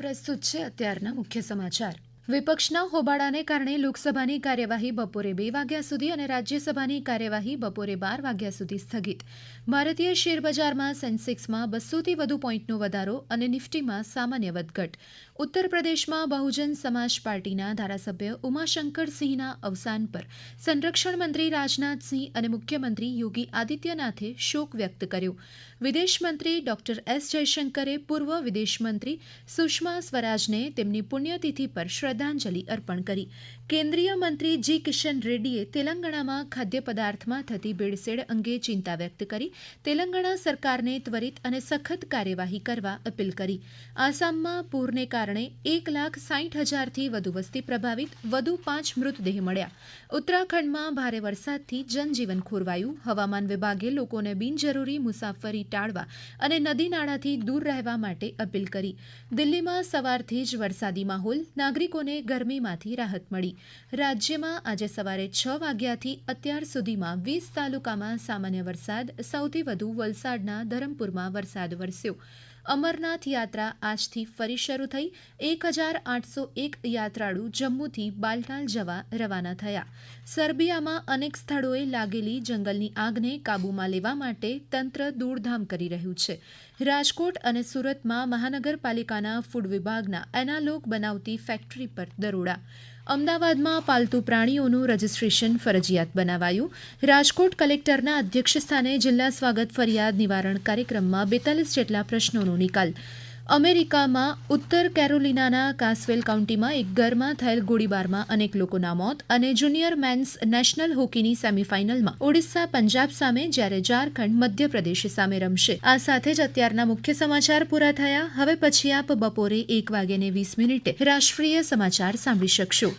પ્રસ્તુત છે અત્યારના મુખ્ય સમાચાર। વિપક્ષના હોબાળાને કારણે લોકસભાની કાર્યવાહી બપોરે 2 વાગ્યા સુધી અને રાજ્યસભાની કાર્યવાહી બપોરે 12 વાગ્યા સુધી સ્થગિત। ભારતીય શેરબજારમાં સેન્સેક્સમાં 200થી વધુ પોઈન્ટનો વધારો અને નિફ્ટીમાં સામાન્ય વધઘટ। ઉત્તર પ્રદેશમાં બહુજન સમાજ પાર્ટીના ધારાસભ્ય ઉમાશંકરસિંહના અવસાન પર સંરક્ષણ મંત્રી રાજનાથસિંહ અને મુખ્યમંત્રી યોગી આદિત્યનાથે શોક વ્યક્ત કર્યો। વિદેશ મંત્રી ડોક્ટર એસ જયશંકરે પૂર્વ વિદેશ મંત્રી સુષ્મા સ્વરાજને તેમની પુણ્યતિથિ પર શ્રદ્ધાંજલિ અર્પણ કરી। કેન્દ્રીય મંત્રી જી કિશન રેડ્ડીએ તેલંગાણામાં ખાદ્ય પદાર્થમાં થતી ભેળસેળ અંગે ચિંતા વ્યક્ત કરી તેલંગાણા સરકારને ત્વરિત અને સખત કાર્યવાહી કરવા અપીલ કરી। આસામમાં પૂરને કારણે 1,60,000થી વધુ વસ્તી પ્રભાવિત, વધુ 5 મૃતદેહ મળ્યા। ઉત્તરાખંડમાં ભારે વરસાદથી જનજીવન ખોરવાયું। હવામાન વિભાગે લોકોને બિનજરૂરી મુસાફરી ટાળવા અને નદી નાળાથી દૂર રહેવા માટે અપીલ કરી। દિલ્હીમાં સવારથી જ વરસાદી માહોલ, નાગરિકોને ગરમીમાંથી રાહત મળી। રાજ્યમાં આજે સવારે 6 વાગ્યાથી અત્યાર સુધીમાં 20 તાલુકામાં સામાન્ય વરસાદ, સૌથી વધુ વલસાડના ધરમપુરમાં વરસાદ વરસ્યો। અમરનાથ યાત્રા આજથી ફરી શરૂ થઈ। 1,801 યાત્રાળુ જમ્મુથી બાલટાલ જવા રવાના થયા। સર્બિયામાં અનેક સ્થળોએ લાગેલી જંગલની આગને કાબૂમાં લેવા માટે તંત્ર દોડધામ કરી રહ્યું છે। રાજકોટ અને સુરતમાં મહાનગરપાલિકાના ફૂડ વિભાગના એનાલોગ બનાવતી ફેક્ટરી પર દરોડા। અમદાવાદમાં પાલતુ પ્રાણીઓનું રજીસ્ટ્રેશન ફરજિયાત બનાવાયું। રાજકોટ કલેક્ટરના અધ્યક્ષસ્થાને જિલ્લા સ્વાગત ફરિયાદ નિવારણ કાર્યક્રમમાં 42 જેટલા પ્રશ્નોનો નિકાલ। અમેરિકામાં ઉત્તર કેરોલિનાના કાસવેલ કાઉન્ટીમાં એક ઘરમાં થયેલ ગોળીબારમાં અનેક લોકોના મોત અને જુનિયર મેન્સ નેશનલ હોકીની સેમીફાઇનલમાં ઓડિશા પંજાબ સામે જ્યારે ઝારખંડ મધ્યપ્રદેશ સામે રમશે। આ સાથે જ અત્યારના મુખ્ય સમાચાર પૂરા થયા। હવે પછી આપ બપોરે 1:20 રાષ્ટ્રીય સમાચાર સાંભળી શકશો।